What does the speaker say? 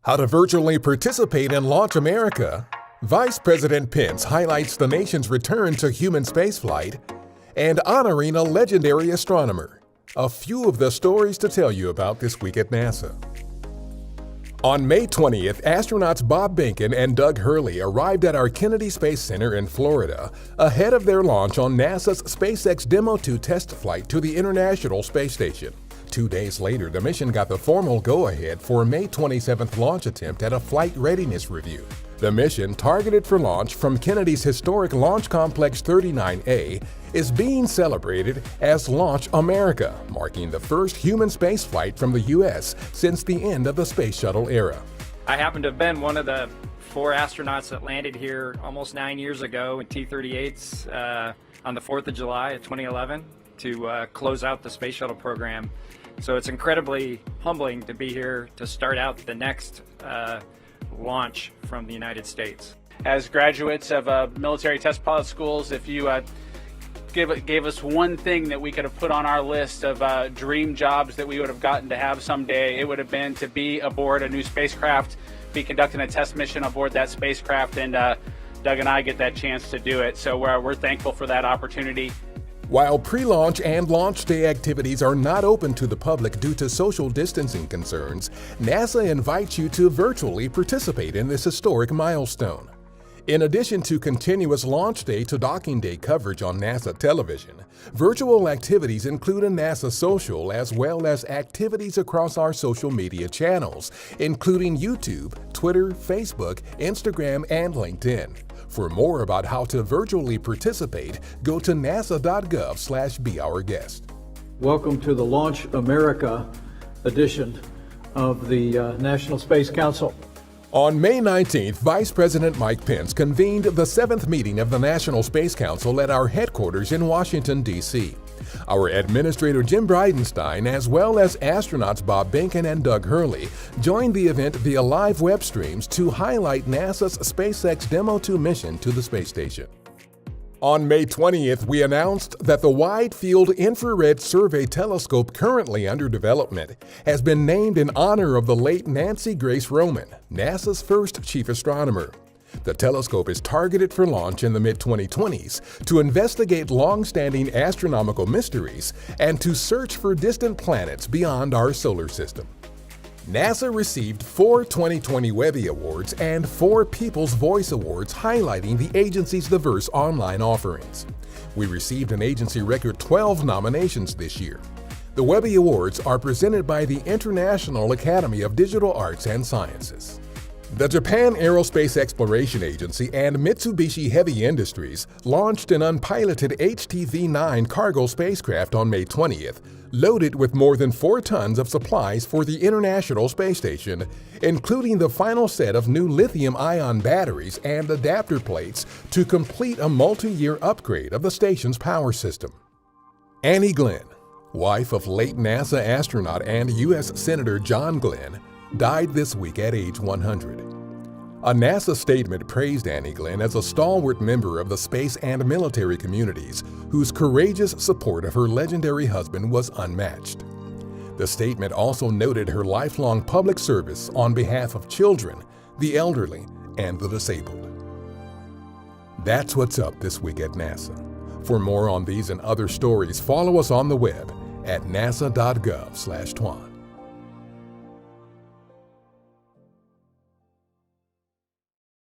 How to virtually participate in Launch America, Vice President Pence highlights the nation's return to human spaceflight, and honoring a legendary astronomer. A few of the stories to tell you about this week at NASA. On May 20th, astronauts Bob Behnken and Doug Hurley arrived at our Kennedy Space Center in Florida ahead of their launch on NASA's SpaceX Demo 2 test flight to the International Space Station. 2 days later, the mission got the formal go-ahead for a May 27th launch attempt at a flight readiness review. The mission, targeted for launch from Kennedy's historic Launch Complex 39A, is being celebrated as Launch America, marking the first human spaceflight from the U.S. since the end of the Space Shuttle era. I happen to have been one of the 4 astronauts that landed here almost 9 years ago in T-38s on the 4th of July of 2011 to close out the Space Shuttle program. So it's incredibly humbling to be here to start out the next launch from the United States. As graduates of military test pilot schools, if you gave us one thing that we could have put on our list of dream jobs that we would have gotten to have someday, it would have been to be aboard a new spacecraft, be conducting a test mission aboard that spacecraft, and Doug and I get that chance to do it. So we're thankful for that opportunity. While pre-launch and launch day activities are not open to the public due to social distancing concerns, NASA invites you to virtually participate in this historic milestone. In addition to continuous launch day to docking day coverage on NASA television, virtual activities include a NASA social as well as activities across our social media channels, including YouTube, Twitter, Facebook, Instagram, and LinkedIn. For more about how to virtually participate, go to nasa.gov/beourguest. Welcome to the Launch America edition of the National Space Council. On May 19th, Vice President Mike Pence convened the 7th meeting of the National Space Council at our headquarters in Washington, D.C. Our Administrator Jim Bridenstine, as well as astronauts Bob Behnken and Doug Hurley, joined the event via live web streams to highlight NASA's SpaceX Demo 2 mission to the space station. On May 20th, we announced that the Wide Field Infrared Survey Telescope currently under development has been named in honor of the late Nancy Grace Roman, NASA's first chief astronomer. The telescope is targeted for launch in the mid-2020s to investigate long-standing astronomical mysteries and to search for distant planets beyond our solar system. NASA received 4 2020 Webby Awards and 4 People's Voice Awards highlighting the agency's diverse online offerings. We received an agency record 12 nominations this year. The Webby Awards are presented by the International Academy of Digital Arts and Sciences. The Japan Aerospace Exploration Agency and Mitsubishi Heavy Industries launched an unpiloted HTV-9 cargo spacecraft on May 20th, loaded with more than 4 tons of supplies for the International Space Station, including the final set of new lithium-ion batteries and adapter plates to complete a multi-year upgrade of the station's power system. Annie Glenn, wife of late NASA astronaut and U.S. Senator John Glenn, died this week at age 100. A NASA statement praised Annie Glenn as a stalwart member of the space and military communities whose courageous support of her legendary husband was unmatched. The statement also noted her lifelong public service on behalf of children, the elderly, and the disabled. That's what's up this week at NASA. For more on these and other stories, follow us on the web at nasa.gov/twan.